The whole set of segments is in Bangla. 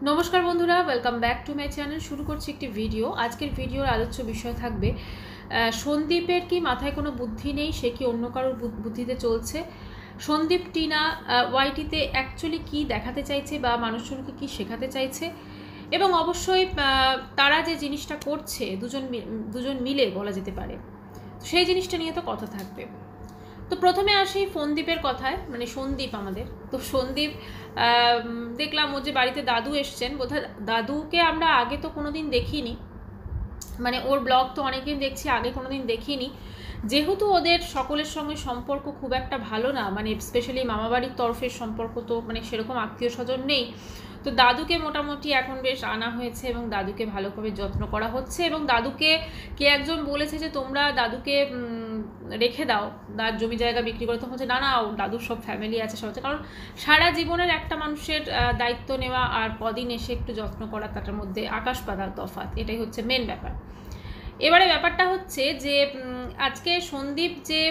নমস্কার বন্ধুরা, welcome back to my channel. শুরু করছি একটি ভিডিও। আজকের ভিডিওর আলোচ্য বিষয় থাকবে সন্দীপের কি মাথায় কোনো বুদ্ধি নেই, সে কি অন্য কারোর বুদ্ধিতে চলছে। সন্দীপ টিনা ওয়াইটিতে অ্যাকচুয়ালি কি দেখাতে চাইছে বা মানুষজনকে কি শেখাতে চাইছে, এবং অবশ্যই তারা যে জিনিসটা করছে দুজন মিলে বলা যেতে পারে, সেই জিনিসটা নিয়ে তো কথা থাকবে। তো প্রথমে আসি ফোনদীপের কথায়, মানে সন্দীপ আমাদের। তো সন্দীপ দেখলাম ও যে বাড়িতে দাদু এসছেন, বোধহয় দাদুকে আমরা আগে তো কোনোদিন দেখিনি, মানে ওর ব্লগ তো অনেকদিন দেখছি, আগে কোনোদিন দেখিনি। যেহেতু ওদের সকলের সঙ্গে সম্পর্ক খুব একটা ভালো না, মানে স্পেশালি মামাবাড়ির তরফের সম্পর্ক তো মানে সেরকম আত্মীয় স্বজন নেই। তো দাদুকে মোটামুটি এখন বেশ আনা হয়েছে এবং দাদুকে ভালোভাবে যত্ন করা হচ্ছে। এবং দাদুকে কে একজন বলেছে যে তোমরা দাদুকে রেখে দাও, তার জমি জায়গা বিক্রি করে। তো হচ্ছে না, দাদুর সব ফ্যামিলি আছে, সব আছে। কারণ সারা জীবনের একটা মানুষের দায়িত্ব নেওয়া আর কদিন এসে একটু যত্ন করা, তার মধ্যে আকাশ পাতাল তফাৎ, এটাই হচ্ছে মেন ব্যাপার। এবারে ব্যাপারটা হচ্ছে যে আজকে সন্দীপ যে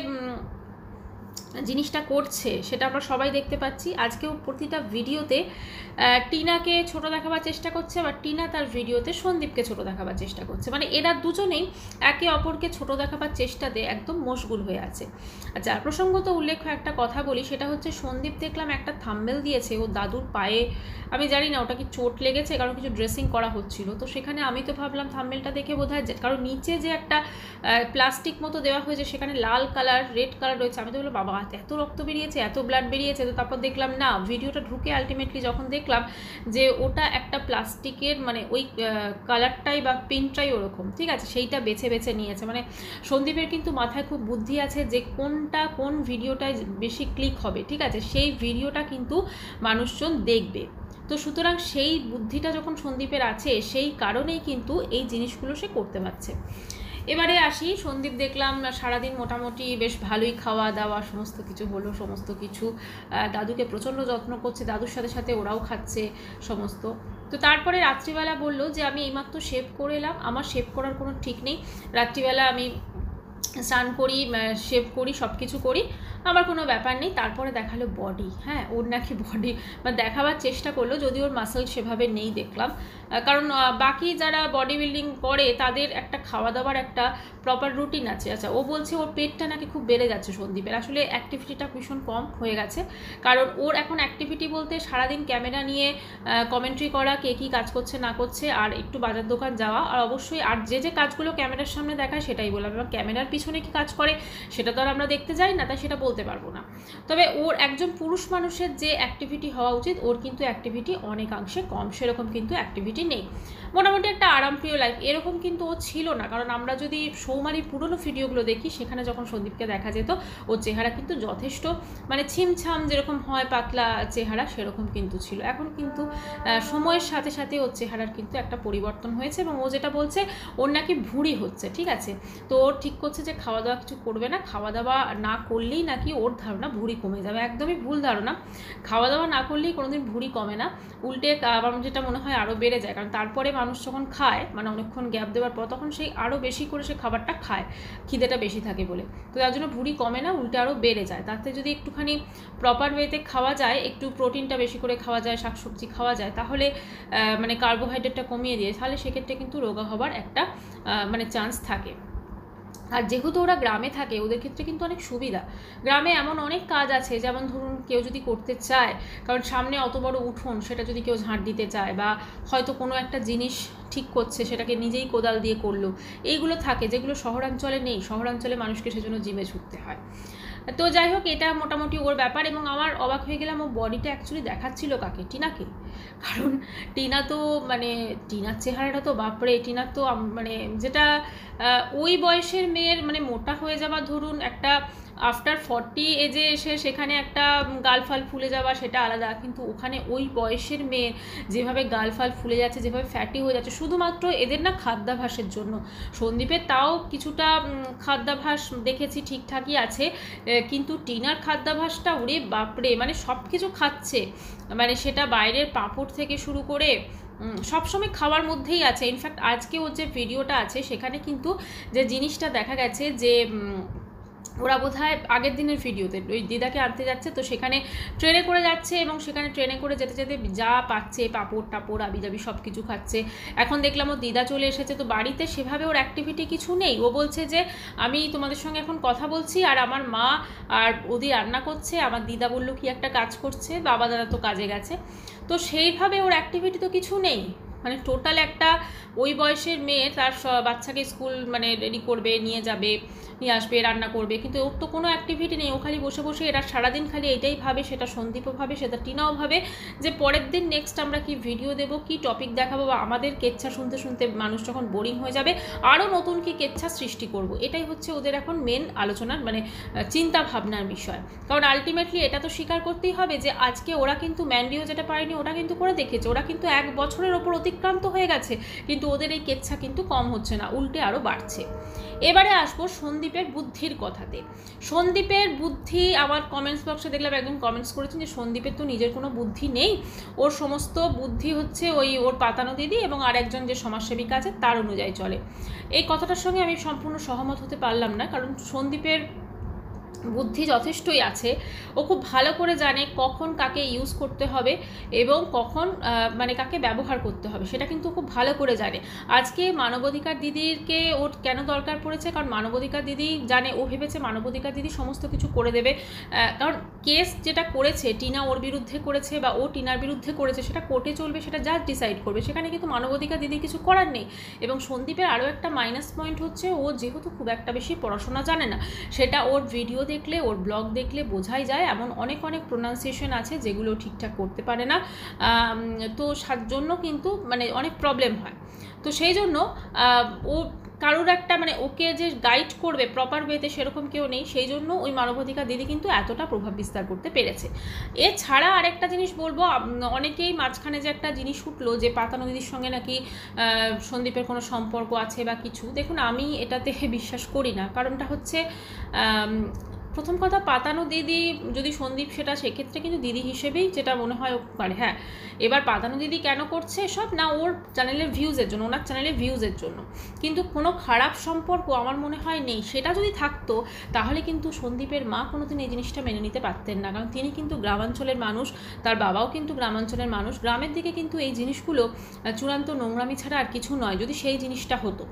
জিনিসটা করছে সেটা আমরা সবাই দেখতে পাচ্ছি। আজকেও প্রতিটা ভিডিওতে টিনাকে ছোট দেখাবার চেষ্টা করছে, আবার টিনা তার ভিডিওতে সন্দীপকে ছোট দেখাবার চেষ্টা করছে। মানে এরা দুজনেই একে অপরকে ছোট দেখাবার চেষ্টাতে একদম মশগুল হয়ে আছে। আচ্ছা, প্রসঙ্গত উল্লেখ্য একটা কথা বলি, সেটা হচ্ছে সন্দীপ দেখলাম একটা থাম্বনেল দিয়েছে ও দাদুর পায়ে। আমি জানি না ওটা কি চোট লেগেছে, কারণ কিছু ড্রেসিং করা হচ্ছিল। তো সেখানে আমি তো ভাবলাম থাম্বনেলটা দেখে বোধহয়, কারণ নিচে যে একটা প্লাস্টিক মতো দেওয়া হয়েছে সেখানে লাল কালার রেড কালার রয়েছে। আমি তো বললাম বাবা এত রক্ত বেরিয়েছে, এত ব্লাড বেরিয়েছে। তো তারপর দেখলাম না, ভিডিওটা ঢুকে আলটিমেটলি যখন দেখলাম যে ওটা একটা প্লাস্টিকের, মানে ওই কালারটাই বা প্রিন্টটাই ওরকম, ঠিক আছে, সেইটা বেছে বেছে নিয়েছে। মানে সন্দীপের কিন্তু মাথায় খুব বুদ্ধি আছে যে কোন ভিডিওটায় বেশি ক্লিক হবে, ঠিক আছে, সেই ভিডিওটা কিন্তু মানুষজন দেখবে। তো সুতরাং সেই বুদ্ধিটা যখন সন্দীপের আছে, সেই কারণেই কিন্তু এই জিনিসগুলো সে করতে পারছে। এবারে আসি, সন্দীপ দেখলাম সারাদিন মোটামুটি বেশ ভালোই খাওয়া দাওয়া সমস্ত কিছু হলো, সমস্ত কিছু দাদুকে প্রচণ্ড যত্ন করছে, দাদুর সাথে সাথে ওরাও খাচ্ছে সমস্ত। তো তারপরে রাত্রিবেলা বললো যে আমি এইমাত্র শেভ করে এলাম, আমার শেভ করার কোনো ঠিক নেই, রাত্রিবেলা আমি স্নান করি, শেভ করি, সব কিছু করি, আমার কোনো ব্যাপার নেই। তারপরে দেখালো বডি, হ্যাঁ ওর নাকি বডি মানে দেখাবার চেষ্টা করলো, যদি ওর মাসল সেভাবে নেই দেখলাম। কারণ বাকি যারা বডি বিল্ডিং করে তাদের একটা খাওয়া দাওয়ার একটা প্রপার রুটিন আছে। আচ্ছা, ও বলছে ওর পেটটা নাকি খুব বেড়ে যাচ্ছে সন্দীপের, আসলে অ্যাক্টিভিটিটা ভীষণ কম হয়ে গেছে। কারণ ওর এখন অ্যাক্টিভিটি বলতে সারাদিন ক্যামেরা নিয়ে কমেন্ট্রি করা, কে কী কাজ করছে না করছে, আর একটু বাজার দোকান যাওয়া, আর অবশ্যই আর যে কাজগুলো ক্যামেরার সামনে দেখায় সেটাই বললাম। এবং ক্যামেরার পিছনে কি কাজ করে সেটা তো আর আমরা দেখতে যাই না, তাই সেটা বলতে পারবো না। তবে ওর একজন পুরুষ মানুষের যে অ্যাক্টিভিটি হওয়া উচিত, ওর কিন্তু অ্যাক্টিভিটি অনেকাংশে কম, সেরকম কিন্তু অ্যাক্টিভিটি নেই। মোটামুটি একটা আরামপ্রিয় লাইফ, এরকম কিন্তু ও ছিল না। কারণ আমরা যদি সৌমারির পুরনো ভিডিওগুলো দেখি, সেখানে যখন সন্দীপকে দেখা যেত, ওর চেহারা কিন্তু যথেষ্ট মানে ছিমছাম যেরকম হয় পাতলা চেহারা, সেরকম কিন্তু ছিল। এখন কিন্তু সময়ের সাথে সাথে ওর চেহারার কিন্তু একটা পরিবর্তন হয়েছে। এবং ও যেটা বলছে ওর নাকি ভুঁড়ি হচ্ছে, ঠিক আছে, তো ওর ঠিক করছে যে খাওয়া দাওয়া কিছু করবে না, খাওয়া দাওয়া না করলেই নাকি ওর ধারণা ভুঁড়ি কমে যাবে। একদমই ভুল ধারণা, খাওয়া দাওয়া না করলেই কোনোদিন ভুঁড়ি কমে না, উল্টে আমার যেটা মনে হয় আরও বেড়ে যায়। কারণ তারপরে মানুষ যখন খায়, মানে অনেকক্ষণ গ্যাপ দেওয়ার পর, তখন সেই আরও বেশি করে সে খাবারটা খায়, খিদেটা বেশি থাকে বলে। তো তার জন্য ভুঁড়ি কমে না, উল্টে আরও বেড়ে যায়। তাতে যদি একটুখানি প্রপার ওয়েতে খাওয়া যায়, একটু প্রোটিনটা বেশি করে খাওয়া যায়, শাকসবজি খাওয়া যায়, তাহলে মানে কার্বোহাইড্রেটটা কমিয়ে দিয়ে, তাহলে সেক্ষেত্রে কিন্তু রোগা হবার একটা মানে চান্স থাকে। আর যেহেতু ওরা গ্রামে থাকে, ওদের ক্ষেত্রে কিন্তু অনেক সুবিধা। গ্রামে এমন অনেক কাজ আছে, যেমন ধরুন কেউ যদি করতে চায়, কারণ সামনে অত বড় উঠোন, সেটা যদি কেউ ঝাঁট দিতে চায়, বা হয়তো কোনো একটা জিনিস ঠিক করছে, সেটাকে নিজেই কোদাল দিয়ে করলো, এইগুলো থাকে, যেগুলো শহরাঞ্চলে নেই। শহরাঞ্চলে মানুষকে সেজন্য জিমে ছুটতে হয়। তো যাই হোক, এটা মোটামুটি ওর ব্যাপার। এবং আমার অবাক হয়ে গেলাম, ও বডিটা অ্যাকচুয়ালি দেখাচ্ছিল কাকে, টিনাকে। কারণ টিনা তো মানে টিনার চেহারাটা তো বাপরে, টিনার তো মানে যেটা ওই বয়সের মেয়ের মানে মোটা হয়ে যাওয়া, ধরুন একটা আফটার 40 এজে এসে সেখানে একটা গালফাল ফুলে যাওয়া, সেটা আলাদা। কিন্তু ওখানে ওই বয়সের মেয়ে যেভাবে গালফাল ফুলে যাচ্ছে, যেভাবে ফ্যাটি হয়ে যাচ্ছে, শুধুমাত্র এদের না খাদ্যাভ্যাসের জন্য। সন্দীপের তাও কিছুটা খাদ্যাভ্যাস দেখেছি ঠিকঠাকই আছে, কিন্তু টিনার খাদ্যাভ্যাসটা ওরে বাপরে, মানে সব কিছু খাচ্ছে, মানে সেটা বাইরের পাঁপড় থেকে শুরু করে সবসময় খাওয়ার মধ্যেই আছে। ইনফ্যাক্ট আজকে ওর যে ভিডিওটা আছে, সেখানে কিন্তু যে জিনিসটা দেখা গেছে যে ওরা বোধহয় আগের দিনের ভিডিওতে ওই দিদাকে আনতে যাচ্ছে, তো সেখানে ট্রেনে করে যাচ্ছে এবং সেখানে ট্রেনে করে যেতে যেতে যা পাচ্ছে পাঁপড় টাপড় আবিজাবি সব কিছু খাচ্ছে। এখন দেখলাম ও দিদা চলে এসেছে, তো বাড়িতে সেভাবে ওর অ্যাক্টিভিটি কিছু নেই। ও বলছে যে আমি তোমাদের সঙ্গে এখন কথা বলছি আর আমার মা আর ওদি রান্না করছে, আমার দিদা বললো কি একটা কাজ করছে, বাবা দাদা তো কাজে গেছে, তো সেইভাবে ওর অ্যাক্টিভিটি তো কিছু নেই। মানে টোটাল একটা ওই বয়সের মেয়ে তার বাচ্চাকে স্কুল মানে রেডি করবে, নিয়ে যাবে, নিয়ে আসবে, রান্না করবে, কিন্তু ওর তো কোনো অ্যাক্টিভিটি নেই। ও খালি বসে বসে এরা সারাদিন খালি এটাই ভাবে, সেটা সন্দীপও ভাবে, সেটা টিনাও ভাবে যে পরের দিন নেক্সট আমরা কি ভিডিও দেবো, কি টপিক দেখাবো, বা আমাদের কেচ্ছা শুনতে শুনতে মানুষ যখন বোরিং হয়ে যাবে আরও নতুন কি কেচ্ছা সৃষ্টি করব। এটাই হচ্ছে ওদের এখন মেন আলোচনার মানে চিন্তা ভাবনার বিষয়। কারণ আলটিমেটলি এটা তো স্বীকার করতেই হবে যে আজকে ওরা কিন্তু ম্যান্ডিও যেটা পারেনি ওটা কিন্তু করে দেখেছে, ওরা কিন্তু 1 বছরের ওপর অতিক্রান্ত হয়ে গেছে, কিন্তু ওদের এই কেচ্ছা কিন্তু কম হচ্ছে না, উল্টে আরও বাড়ছে। এবারে আসবো সন্দীপের বুদ্ধির কথাতে। সন্দীপের বুদ্ধি, আমার কমেন্টস বক্সে দেখলাম একদম কমেন্টস করেছেন যে সন্দীপের তো নিজের কোনো বুদ্ধি নেই, ওর সমস্ত বুদ্ধি হচ্ছে ওর পাতানো দিদি এবং আরেকজন যে সমাজসেবিকা আছে তার অনুযায়ী চলে। এই কথাটার সঙ্গে আমি সম্পূর্ণ সহমত হতে পারলাম না, কারণ সন্দীপের বুদ্ধি যথেষ্টই আছে। ও খুব ভালো করে জানে কখন কাকে ইউজ করতে হবে এবং কখন মানে কাকে ব্যবহার করতে হবে, সেটা কিন্তু খুব ভালো করে জানে। আজকে মানবাধিকার দিদিকে ওর কেন দরকার পড়েছে, কারণ মানবাধিকার দিদি জানে, ও ভেবেছে মানবাধিকার দিদি সমস্ত কিছু করে দেবে। কারণ কেস যেটা করেছে টিনা ওর বিরুদ্ধে করেছে বা ও টিনার বিরুদ্ধে করেছে সেটা কোর্টে চলবে, সেটা জাজ ডিসাইড করবে, সেখানে কিন্তু মানবাধিকার দিদির কিছু করার নেই। এবং সন্দীপের আরও একটা মাইনাস পয়েন্ট হচ্ছে ও যেহেতু খুব একটা বেশি পড়াশোনা জানে না, সেটা ওর ভিডিও দেখলে ওর ব্লগ দেখলে বোঝাই যায়। এমন অনেক অনেক প্রোনাউন্সিয়েশন আছে যেগুলো ঠিকঠাক করতে পারে না, তো তার জন্য কিন্তু মানে অনেক প্রবলেম হয়। তো সেই জন্য ও কারোর একটা মানে ওকে যে গাইড করবে প্রপার ওয়েতে সেরকম কেউ নেই, সেই জন্য ওই মানবাধিকার দিদি কিন্তু এতটা প্রভাব বিস্তার করতে পেরেছে। এছাড়া আরেকটা জিনিস বলবো, অনেকেই মাঝখানে যে একটা জিনিস উঠলো যে পাতানো দিদির সঙ্গে নাকি সন্দীপের কোনো সম্পর্ক আছে বা কিছু, দেখুন আমি এটাতে বিশ্বাস করি না। কারণটা হচ্ছে প্রথম কথা, পাতানো দিদি যদি সন্দীপ সেটা সেক্ষেত্রে কিন্তু দিদি হিসেবেই যেটা মনে হয় পারে। হ্যাঁ, এবার পাতানো দিদি কেন করছে সব না, ওর চ্যানেলের ভিউজের জন্য, ওনার চ্যানেলের ভিউজের জন্য, কিন্তু কোনো খারাপ সম্পর্ক আমার মনে হয় নেই। সেটা যদি থাকতো তাহলে কিন্তু সন্দীপের মা কোনোদিন এই জিনিসটা মেনে নিতে পারতেন না, কারণ তিনি কিন্তু গ্রামাঞ্চলের মানুষ, তার বাবাও কিন্তু গ্রামাঞ্চলের মানুষ। গ্রামের দিকে কিন্তু এই জিনিসগুলো চূড়ান্ত নোংরামি ছাড়া আর কিছু নয়, যদি সেই জিনিসটা হতো।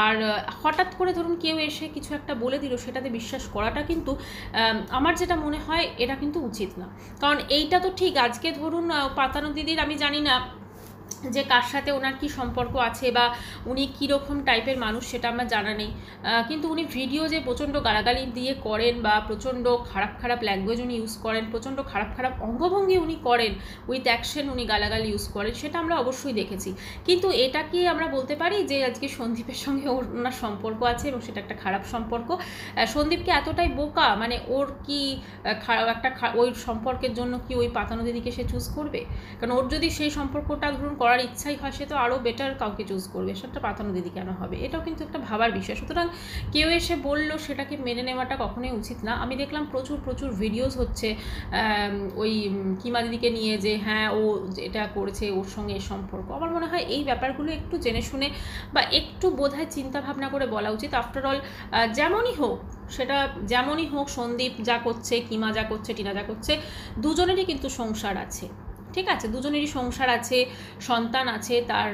আর হঠাৎ করে ধরুন কেউ এসে কিছু একটা বলে দিল, সেটাতে বিশ্বাস করাটা কিন্তু আমার যেটা মনে হয় এটা কিন্তু উচিত না। কারণ এইটা তো ঠিক, আজকে ধরুন পাতানো দিদির আমি জানি না যে কার সাথে ওনার কি সম্পর্ক আছে বা উনি কীরকম টাইপের মানুষ সেটা আমার জানা নেই, কিন্তু উনি ভিডিও যে প্রচণ্ড গালাগালি দিয়ে করেন বা প্রচণ্ড খারাপ খারাপ ল্যাঙ্গুয়েজ উনি ইউজ করেন, প্রচণ্ড খারাপ খারাপ অঙ্গভঙ্গি উনি করেন, উইথ অ্যাকশন উনি গালাগালি ইউজ করেন, সেটা আমরা অবশ্যই দেখেছি। কিন্তু এটা কি আমরা বলতে পারি যে আজকে সন্দীপের সঙ্গে ওনার সম্পর্ক আছে এবং সেটা একটা খারাপ সম্পর্ক? সন্দীপকে এতটাই বোকা, মানে ওর কি একটা ওই সম্পর্কের জন্য কি ওই পাতানো দিদিকে সে চুজ করবে? কারণ ওর যদি সেই সম্পর্কটা ধরুন করার ইচ্ছাই হয়, সে তো আরও বেটার কাউকে চুজ করবে, সেটা পাতানো দিদি কেন হবে? এটাও কিন্তু একটা ভাবার বিষয়। সুতরাং কেউ এসে বললো সেটাকে মেনে নেওয়াটা কখনোই উচিত না। আমি দেখলাম প্রচুর প্রচুর ভিডিওস হচ্ছে ওই কিমা দিদিকে নিয়ে, যে হ্যাঁ ও এটা করেছে, ওর সঙ্গে এই সম্পর্ক। আমার মনে হয় এই ব্যাপারগুলো একটু জেনে শুনে বা একটু বোধহয় চিন্তা ভাবনা করে বলা উচিত। আফটারঅল যেমনই হোক, সেটা যেমনই হোক, সন্দীপ যা করছে, কিমা যা করছে, টিনা যা করছে, দুজনেরই কিন্তু সংসার আছে, ঠিক আছে, দুজনেরই সংসার আছে, সন্তান আছে, তার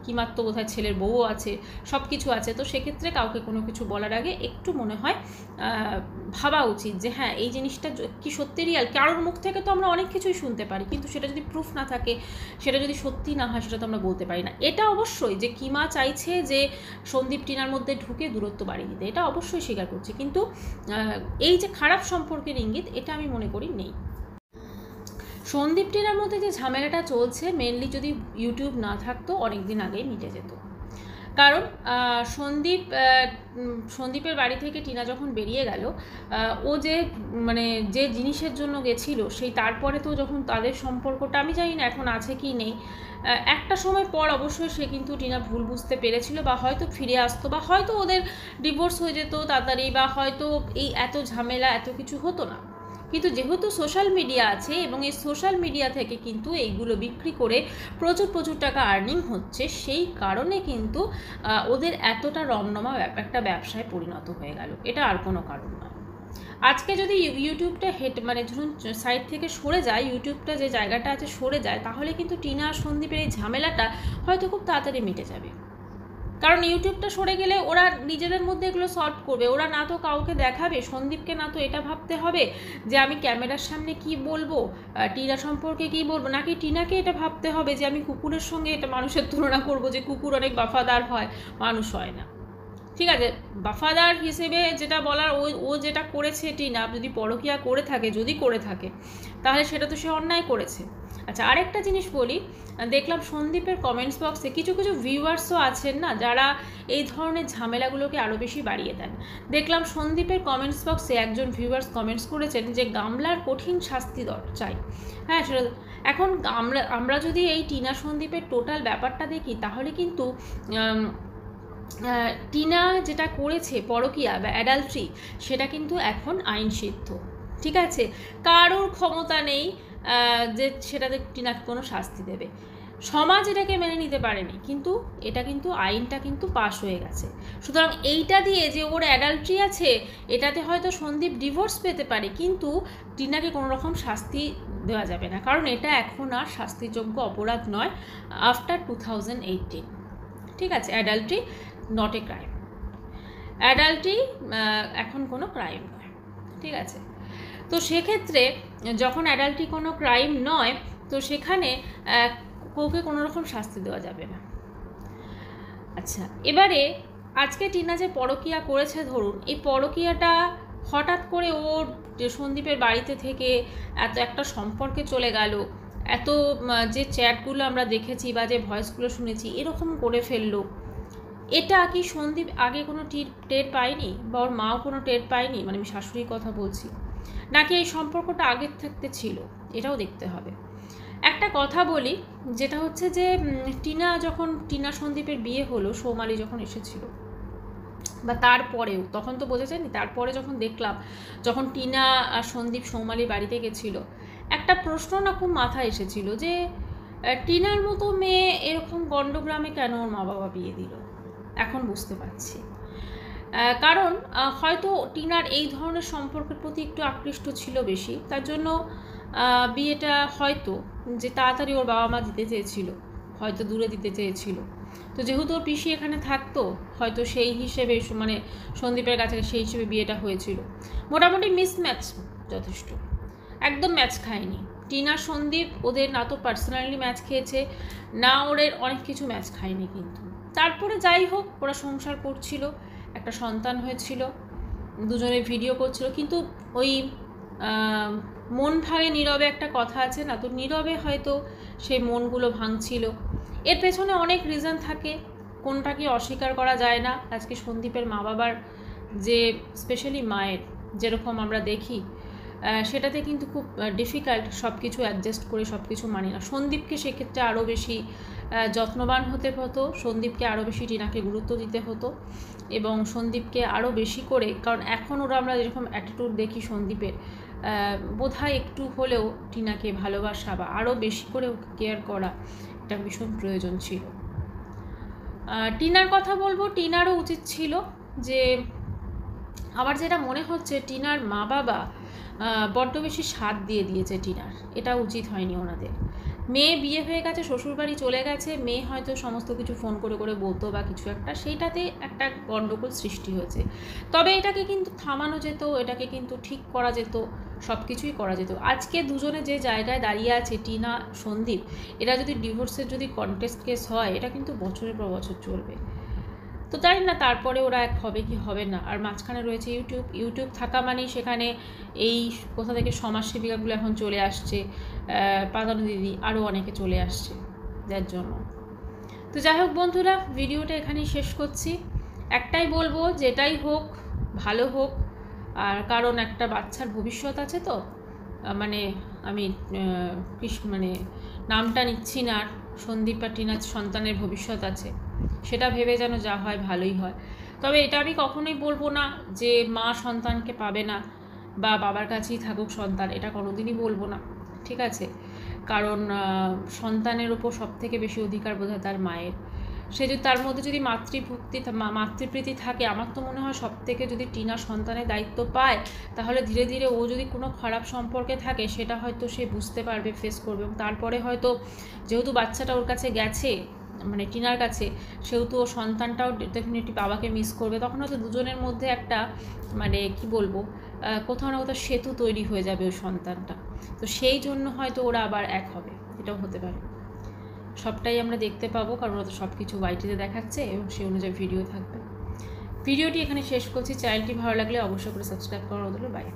কিমার তো বোধহয় ছেলের বউও আছে, সব কিছু আছে। তো সেক্ষেত্রে কাউকে কোনো কিছু বলার আগে একটু মনে হয় ভাবা উচিত যে হ্যাঁ এই জিনিসটা কি সত্যি রিয়াল। কারোর মুখ থেকে তো আমরা অনেক কিছুই শুনতে পারি, কিন্তু সেটা যদি প্রুফ না থাকে, সেটা যদি সত্যি না হয়, সেটা তো আমরা বলতে পারি না। এটা অবশ্যই যে কিমা চাইছে যে সন্দীপ টিনার মধ্যে ঢুকে দূরত্ব বাড়িয়ে দিতে, এটা অবশ্যই স্বীকার করছি, কিন্তু এই যে খারাপ সম্পর্কের ইঙ্গিত, এটা আমি মনে করি নেই। সন্দীপ টিনার মধ্যে যে ঝামেলাটা চলছে, মেনলি যদি ইউটিউব না থাকতো অনেক দিন আগেই মিটে যেত। কারণ সন্দীপের বাড়ি থেকে টিনা যখন বেরিয়ে গেল, ও যে মানে যে জিনিসের জন্য গেছিল, সেই তারপরে তো যখন তাদের সম্পর্কটা আমি জানি না এখন আছে কি নেই, একটা সময় পর অবশ্যই সে কিন্তু টিনা ভুল বুঝতে পেরেছিল, বা হয়তো ফিরে আসতো, বা হয়তো ওদের ডিভোর্স হয়ে যেত তাড়াতাড়ি, বা হয়তো এই এত ঝামেলা এত কিছু হতো না। কিন্তু যেহেতু সোশ্যাল মিডিয়া আছে এবং এই সোশ্যাল মিডিয়া থেকে কিন্তু এইগুলো বিক্রি করে প্রচুর প্রচুর টাকা আর্নিং হচ্ছে, সেই কারণে কিন্তু ওদের এতটা রমরমা একটা ব্যবসায় পরিণত হয়ে গেল, এটা আর কোনো কারণ নয়। আজকে যদি ইউটিউবটা মানে ধরুন সাইড থেকে সরে যায়, ইউটিউবটা যে জায়গাটা আছে সরে যায়, তাহলে কিন্তু টিনা আর সন্দীপের এই ঝামেলাটা হয়তো খুব তাড়াতাড়ি মিটে যাবে। কারণ ইউটিউবটা সরে গেলে ওরা নিজেদের মধ্যে এগুলো সলভ করবে, ওরা না তো কাউকে দেখাবে, সন্দীপকে না তো এটা ভাবতে হবে যে আমি ক্যামেরার সামনে কি বলবো, টিনা সম্পর্কে কি বলবো, নাকি টিনাকে এটা ভাবতে হবে যে আমি কুকুরের সঙ্গে এটা মানুষের তুলনা করব যে কুকুর অনেক বফাদার হয়, মানুষ হয় না। ঠিক আছে, বফাদার হিসেবে যেটা বলার, ও যেটা করেছে টিনা, যদি পরকীয়া করে থাকে, যদি করে থাকে, তাহলে সেটা তো সে অন্যায় করেছে। আচ্ছা, আরেকটা জিনিস বলি, দেখলাম সন্দীপের কমেন্টস বক্সে কিছু কিছু ভিউয়ার্সও আছেন না যারা এই ধরনের ঝামেলাগুলোকে আরও বেশি বাড়িয়ে দেন। দেখলাম সন্দীপের কমেন্টস বক্সে একজন ভিউয়ার্স কমেন্টস করেছেন যে গামলার কঠিন শাস্তি চাই। হ্যাঁ, সেটা এখন আমরা যদি এই টিনা সন্দীপের টোটাল ব্যাপারটা দেখি, তাহলে কিন্তু টিনা যেটা করেছে পরকীয়া বা অ্যাডাল্ট্রি, সেটা কিন্তু এখন আইনসিদ্ধ। ঠিক আছে, কারোর ক্ষমতা নেই যে সেটাতে টিনাকে কোনো শাস্তি দেবে, সমাজ এটাকে মেনে নিতে পারেনি, কিন্তু এটা কিন্তু আইনটা কিন্তু পাশ হয়ে গেছে। সুতরাং এইটা দিয়ে যে ওর অ্যাডাল্ট্রি আছে, এটাতে হয়তো সন্দীপ ডিভোর্স পেতে পারে, কিন্তু টিনাকে কোনো রকম শাস্তি দেওয়া যাবে না, কারণ এটা এখন আর শাস্তিযোগ্য অপরাধ নয় আফটার 2018। ঠিক আছে, adultery not a crime, adultery এখন কোনো ক্রাইম নয়। ঠিক আছে, তো সেক্ষেত্রে যখন অ্যাডাল্ট্রি কোনো ক্রাইম নয়, তো সেখানে কাউকে কোনো রকম শাস্তি দেওয়া যাবে না। আচ্ছা, এবারে আজকে টিনা যে পরকীয়া করেছে, ধরুন এই পরকীয়াটা হঠাৎ করে ওর সন্দীপের বাড়িতে থেকে এত একটা সম্পর্কে চলে গেল, এত যে চ্যাটগুলো আমরা দেখেছি বা যে ভয়েসগুলো শুনেছি, এরকম করে ফেললো, এটা কি সন্দীপ আগে কোনো টের পায়নি, বা ওর মাও কোনো টের পায়নি, মানে আমি শাশুড়ির কথা বলছি, নাকি এই সম্পর্কটা আগের থাকতে ছিল, এটাও দেখতে হবে। একটা কথা বলি, যেটা হচ্ছে যে টিনা সন্দীপের বিয়ে হলো, সৌমালি যখন এসেছিল, বা তারপরেও, তখন তো বোঝা যায়নি, তারপরে যখন দেখলাম, যখন টিনা আর সন্দীপ সৌমালির বাড়িতে গেছিলো, একটা প্রশ্ন না খুব মাথায় এসেছিল যে টিনার মতো মেয়ে এরকম গণ্ডগ্রামে কেন ওর মা বাবা বিয়ে দিল। এখন বুঝতে পারছি, কারণ হয়তো টিনার এই ধরনের সম্পর্কের প্রতি একটু আকৃষ্ট ছিল বেশি, তার জন্য বিয়েটা হয়তো যে তাড়াতাড়ি ওর বাবা মা দিতে চেয়েছিল, হয়তো দূরে দিতে চেয়েছিল। তো যেহেতু ওর পিসি এখানে থাকতো, হয়তো সেই হিসেবে মানে সন্দীপের কাছে সেই হিসেবে বিয়েটা হয়েছিল। মোটামুটি মিসম্যাচ যথেষ্ট, একদম ম্যাচ খায়নি টিনা সন্দীপ, ওদের না তো পার্সোনালি ম্যাচ খেয়েছে, না ওদের অনেক কিছু ম্যাচ খায়নি। কিন্তু তারপরে যাই হোক, ওরা সংসার করছিল, একটা সন্তান হয়েছিল, দুজনে ভিডিও করছিল, কিন্তু ওই মন ভাঙে নীরবে একটা কথা আছে না, তো নীরবে হয়তো সেই মনগুলো ভাঙছিল। এর পেছনে অনেক রিজন থাকে, কোনটা কি অস্বীকার করা যায় না। আজকে সন্দীপের মা বাবার যে স্পেশালি মায়ের যেরকম আমরা দেখি, সেটাতে কিন্তু খুব ডিফিকাল্ট সব কিছু অ্যাডজাস্ট করে সব কিছু মানি না। সন্দীপকে সেক্ষেত্রে আরও বেশি যত্নবান হতে হতো, সন্দীপকে আরও বেশি টিনাকে গুরুত্ব দিতে হতো, এবং সন্দীপকে আরও বেশি করে, কারণ এখন ওরা আমরা যেরকম অ্যাটিটিউড দেখি সন্দীপের, বোধহয় একটু হলেও টিনাকে ভালোবাসা বা আরও বেশি করে কেয়ার করা, এটা ভীষণ প্রয়োজন ছিল। টিনার কথা বলবো, টিনারও উচিত ছিল যে, আমার যেটা মনে হচ্ছে টিনার মা বাবা বড্ড বেশি সাথ দিয়ে দিয়েছে টিনার, এটা উচিত হয়নি ওনাদের। মেয়ে বিয়ে হয়ে গেছে, শ্বশুরবাড়ি চলে গেছে, মেয়ে হয়তো সমস্ত কিছু ফোন করে করে বলতো বা কিছু একটা, সেইটাতে একটা গণ্ডগোল সৃষ্টি হয়েছে। তবে এটাকে কিন্তু থামানো যেত, এটাকে কিন্তু ঠিক করা যেত, সব কিছুই করা যেত। আজকে দুজনে যে জায়গায় দাঁড়িয়ে আছে টিনা সন্দীপ, এরা যদি ডিভোর্সের যদি কন্টেস্ট কেস হয়, এটা কিন্তু বছরের পর বছর চলবে। তো জানি না তারপরে ওরা এক হবে কি হবে না। আর মাঝখানে রয়েছে ইউটিউব থাকা মানেই সেখানে এই কোথা থেকে সমাজসেবিকাগুলো এখন চলে আসছে, পাতানো দিদি আরও অনেকে চলে আসছে, যার জন্য। তো যাই হোক বন্ধুরা, ভিডিওটা এখানেই শেষ করছি। একটাই বলবো, যেটাই হোক ভালো হোক, আর কারণ একটা বাচ্চার ভবিষ্যৎ আছে, তো মানে আমি মানে নামটা নিচ্ছি না, সন্দীপ আর টিনার সন্তানের ভবিষ্যৎ আছে, সেটা ভেবে যেন যা হয় ভালোই হয়। তবে এটা আমি কখনোই বলবো না যে মা সন্তানকে পাবে না বা বাবার কাছেই থাকুক সন্তান, এটা কোনোদিনই বলবো না। ঠিক আছে, কারণ সন্তানের ওপর সবথেকে বেশি অধিকার বোধহয় তার মায়ের। সে যদি তার মধ্যে যদি মাতৃপ্রীতি থাকে, আমার তো মনে হয় সব থেকে যদি টিনা সন্তানের দায়িত্ব পায়, তাহলে ধীরে ধীরে ও যদি কোনো খারাপ সম্পর্কে থাকে সেটা হয়তো সে বুঝতে পারবে, ফেস করবে, এবং তারপরে হয়তো যেহেতু বাচ্চাটা ওর কাছে গেছে, মানে টিনার কাছে, সেহেতু ও সন্তানটাও ডেফিনেটলি বাবাকে মিস করবে। তখন হয়তো দুজনের মধ্যে একটা মানে কি বলবো, কোথাও না কোথাও সেতু তৈরি হয়ে যাবে ওই সন্তানটা। তো সেই জন্য হয়তো ওরা আবার এক হবে, এটাও হতে পারে। সবটাই আমরা দেখতে পাবো, কারণ ওরা তো সব কিছু ওয়াইটিতে দেখাচ্ছে এবং সেই অনুযায়ী ভিডিও থাকবে। ভিডিওটি এখানে শেষ করছি। চ্যানেলটি ভালো লাগলে অবশ্যই করে সাবস্ক্রাইব করা হলো। বাই।